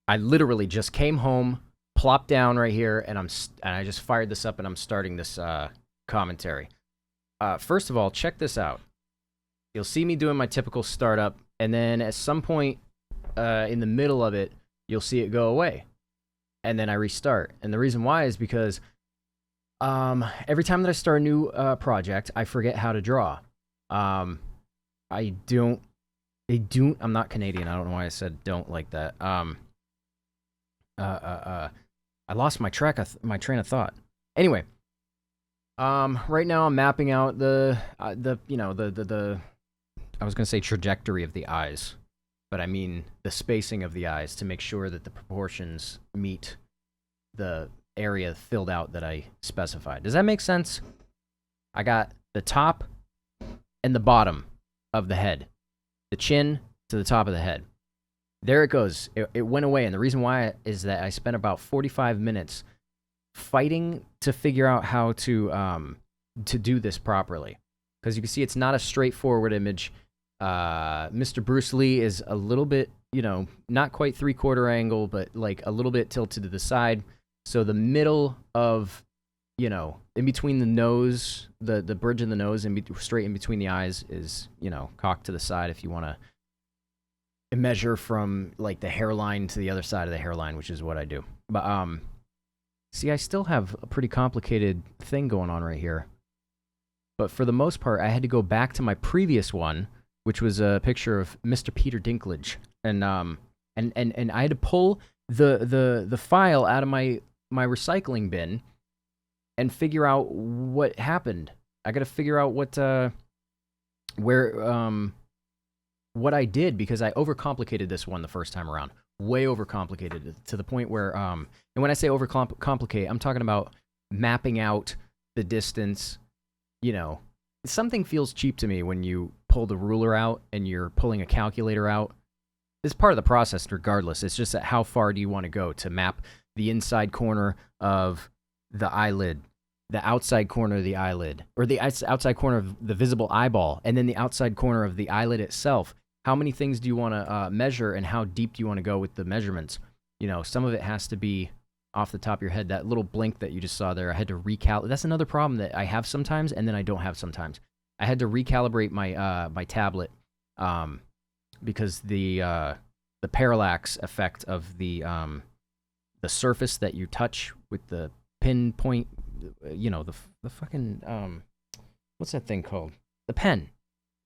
I literally just came home, plopped down right here, and I just fired this up and I'm starting this commentary. First of all, check this out. You'll see me doing my typical startup, and then at some point in the middle of it, you'll see it go away, and then I restart. And the reason why is because every time that I start a new project, I forget how to draw. I'm not Canadian. I don't know why I said don't like that. I lost my train of thought. Anyway, right now I'm mapping out the I was gonna say trajectory of the eyes, but I mean the spacing of the eyes to make sure that the proportions meet the area filled out that I specified. Does that make sense? I got the top and the bottom of the head, the chin to the top of the head. There it goes. It went away, and the reason why is that I spent about 45 minutes fighting to figure out how to do this properly. Because you can see it's not a straightforward image. Mr. Bruce Lee is a little bit, not quite 3/4 angle, but like a little bit tilted to the side. So the middle of, in between the nose, the bridge of the nose, and straight in between the eyes is, cocked to the side if you want to measure from like the hairline to the other side of the hairline, which is what I do. But see, I still have a pretty complicated thing going on right here. But for the most part, I had to go back to my previous one, which was a picture of Mr. Peter Dinklage, and I had to pull the file out of my recycling bin and figure out what happened. I got to figure out what I did, because I overcomplicated this one the first time around. Way overcomplicated it to the point where, and when I say overcomplicate, I'm talking about mapping out the distance. Something feels cheap to me when you pull the ruler out and you're pulling a calculator out. It's part of the process regardless. It's just that how far do you want to go to map the inside corner of the eyelid, the outside corner of the eyelid, or the outside corner of the visible eyeball, and then the outside corner of the eyelid itself. How many things do you want to measure, and how deep do you want to go with the measurements? Some of it has to be off the top of your head. That little blink that you just saw there, I had to recalibrate. That's another problem that I have sometimes, and then I don't have sometimes. I had to recalibrate my my tablet because the parallax effect of the surface that you touch with the pinpoint, the fucking what's that thing called? The pen.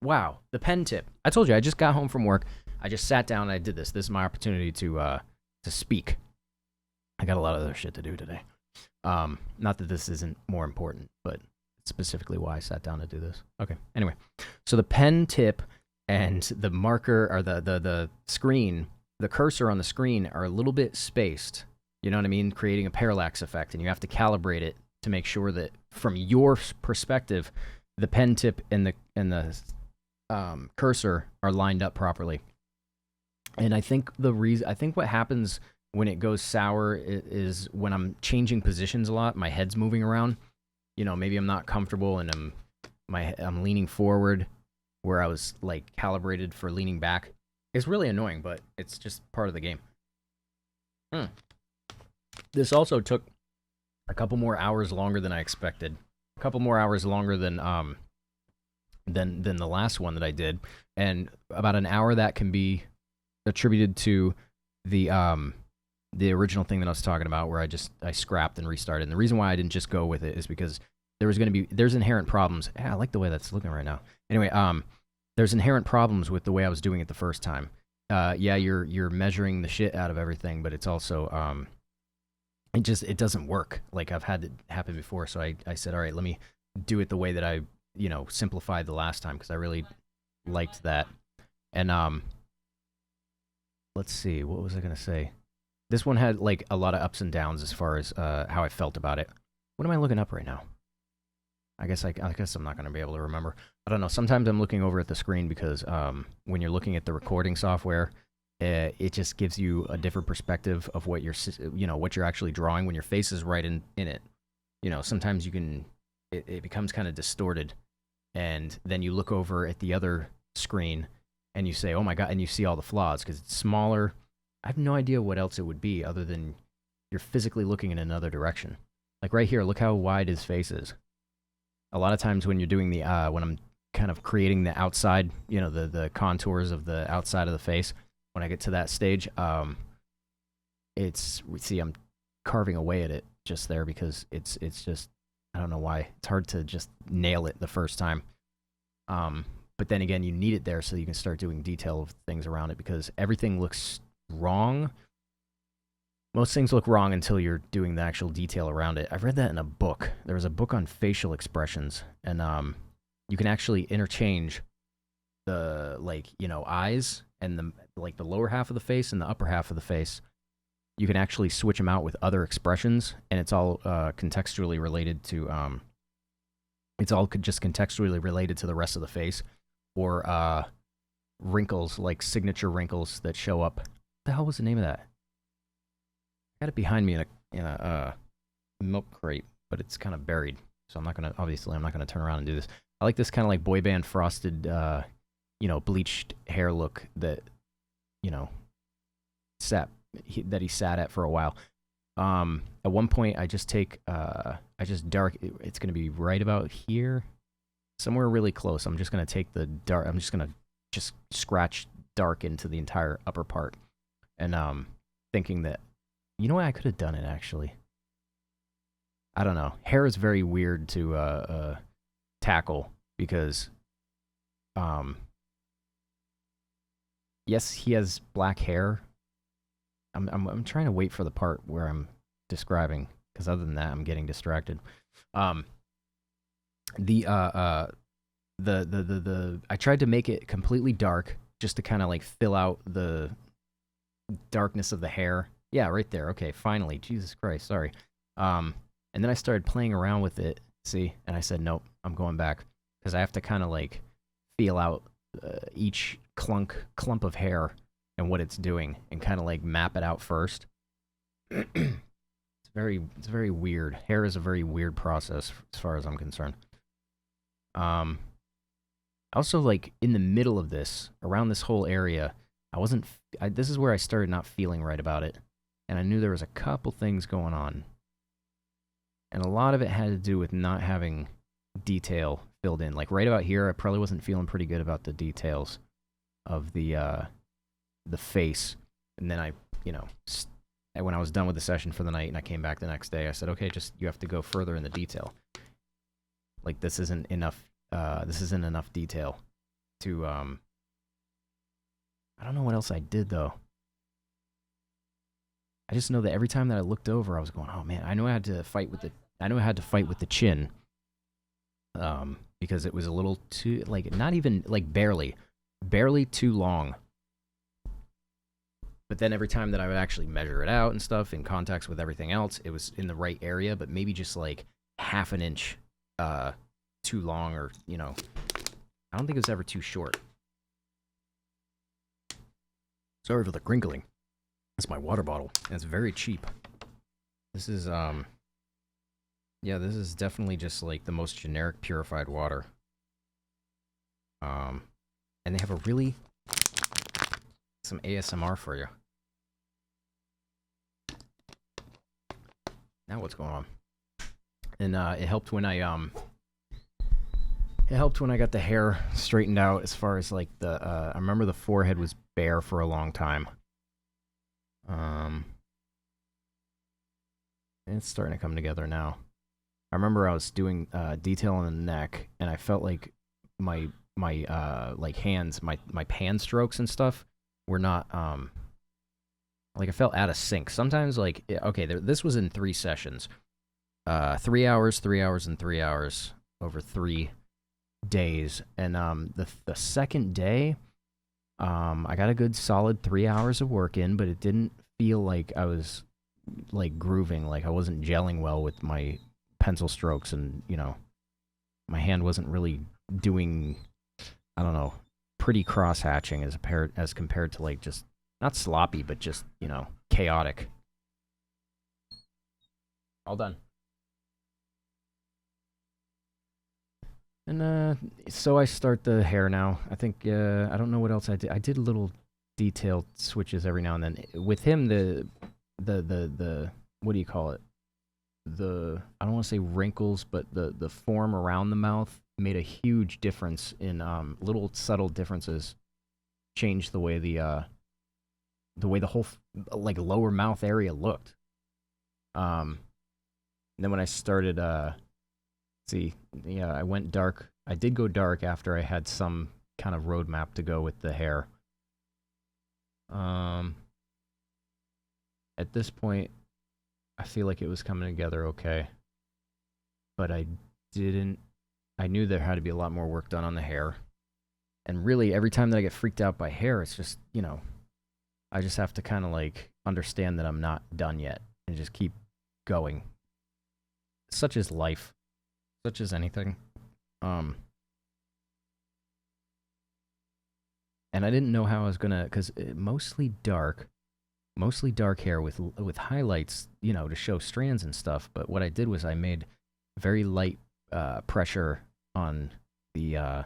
Wow, the pen tip. I told you, I just got home from work. I just sat down and I did this. This is my opportunity to speak. I got a lot of other shit to do today. Not that this isn't more important, but specifically why I sat down to do this. Okay, anyway. So the pen tip and the marker, or the screen, the cursor on the screen are a little bit spaced. You know what I mean? Creating a parallax effect, and you have to calibrate it to make sure that from your perspective, the pen tip and the cursor are lined up properly. And I think what happens when it goes sour is when I'm changing positions a lot. My head's moving around. Maybe I'm not comfortable, and I'm leaning forward where I was like calibrated for leaning back. It's really annoying, but it's just part of the game. This also took a couple more hours longer than I expected. A couple more hours longer than the last one that I did, and about an hour that can be attributed to the original thing that I was talking about, where I scrapped and restarted. And the reason why I didn't just go with it is because there's inherent problems. Yeah, I like the way that's looking right now. Anyway, there's inherent problems with the way I was doing it the first time. Yeah, you're measuring the shit out of everything, but it's also it doesn't work. Like I've had it happen before, so I said, all right, let me do it the way that I simplified the last time, because I really liked that. And let's see, what was I gonna say? This one had like a lot of ups and downs as far as how I felt about it. What am I looking up right now? I guess I'm not gonna be able to remember. I don't know. Sometimes I'm looking over at the screen because when you're looking at the recording software, it just gives you a different perspective of what you're actually drawing when your face is right in it. Sometimes it becomes kind of distorted, and then you look over at the other screen and you say, oh my God, and you see all the flaws because it's smaller. I have no idea what else it would be other than you're physically looking in another direction. Like right here, look how wide his face is. A lot of times when you're doing the when I'm kind of creating the outside, the contours of the outside of the face, when I get to that stage, see I'm carving away at it just there because it's just, I don't know why. It's hard to just nail it the first time. But then again, you need it there so you can start doing detail of things around it because everything looks wrong. Most things look wrong until you're doing the actual detail around it. I've read that in a book. There was a book on facial expressions, and you can actually interchange the eyes and the lower half of the face and the upper half of the face. You can actually switch them out with other expressions, and it's all contextually related to just contextually related to the rest of the face, or wrinkles, like signature wrinkles that show up. What the hell was the name of that? I got it behind me in a milk crate, but it's kind of buried, so I'm not gonna turn around and do this. I like this kind of like boy band frosted, bleached hair look that, he sat at for a while. At one point, I just dark. It's gonna be right about here, somewhere really close. I'm just gonna take the dark. I'm just gonna scratch dark into the entire upper part, and thinking that, what, I could have done it actually. I don't know. Hair is very weird to tackle because, yes, he has black hair. I'm trying to wait for the part where I'm describing, because other than that, I'm getting distracted. I tried to make it completely dark just to kind of like fill out the darkness of the hair. Yeah, right there. Okay, finally. Jesus Christ, sorry. And then I started playing around with it, see, and I said, nope, I'm going back, because I have to kind of like feel out each clump of hair and what it's doing, and kind of like map it out first. It's very weird. Hair is a very weird process as far as I'm concerned. Also, like in the middle of this, around this whole area, this is where I started not feeling right about it, and I knew there was a couple things going on, and a lot of it had to do with not having detail filled in. Like right about here, I probably wasn't feeling pretty good about the details of the face. And then when I was done with the session for the night and I came back the next day, I said, okay, you have to go further in the detail. Like this isn't enough detail to, I don't know what else I did though. I just know that every time that I looked over, I was going, oh man, I know I had to fight with the chin. Because it was a little too, like, not even, like, barely too long. But then every time that I would actually measure it out and stuff in context with everything else, it was in the right area, but maybe just like half an inch too long, or, I don't think it was ever too short. Sorry for the crinkling. That's my water bottle, and it's very cheap. This is, this is definitely just like the most generic purified water. And they have some ASMR for you. Now what's going on? And it helped when I got the hair straightened out, as far as like I remember the forehead was bare for a long time. And it's starting to come together now. I remember I was doing detail on the neck, and I felt like my like hands, my hand strokes and stuff were not like, I felt out of sync. Sometimes, like, okay, this was in 3 sessions, 3 hours, 3 hours, and 3 hours over 3 days, and the second day, I got a good solid 3 hours of work in, but it didn't feel like I was like grooving, like I wasn't gelling well with my pencil strokes, and my hand wasn't really doing, I don't know, pretty cross hatching as compared to like just not sloppy, but just chaotic. All done. And so I start the hair now. I think I don't know what else I did. I did a little detail switches every now and then. With him, the what do you call it? I don't want to say wrinkles, but the form around the mouth made a huge difference in little subtle differences. Changed the way the whole like lower mouth area looked. And then when I started, I went dark. I did go dark after I had some kind of roadmap to go with the hair. At this point, I feel like it was coming together okay. But I knew there had to be a lot more work done on the hair. And really, every time that I get freaked out by hair, it's just, I just have to kind of like understand that I'm not done yet and just keep going. Such is life. Such as anything. And I didn't know how I was gonna, because mostly dark hair with highlights, to show strands and stuff. But what I did was I made very light pressure on the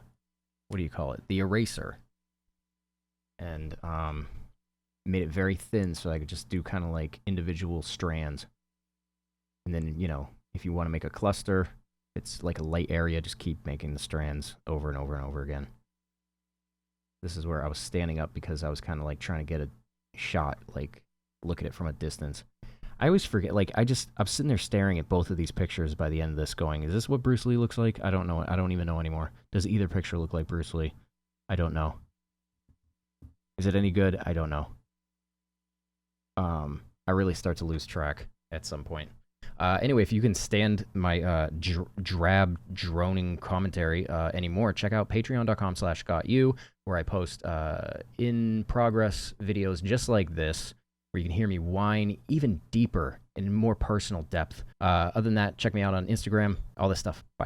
what do you call it? The eraser, and made it very thin so I could just do kind of like individual strands. And then if you want to make a cluster, it's like a light area. Just keep making the strands over and over and over again. This is where I was standing up because I was kind of like trying to get a shot, like look at it from a distance. I always forget, like I'm sitting there staring at both of these pictures by the end of this going, is this what Bruce Lee looks like? I don't know. I don't even know anymore. Does either picture look like Bruce Lee? I don't know. Is it any good? I don't know. I really start to lose track at some point. Anyway, if you can stand my drab, droning commentary anymore, check out patreon.com/gotyou, where I post in-progress videos just like this, where you can hear me whine even deeper and more personal depth. Other than that, check me out on Instagram, all this stuff. Bye.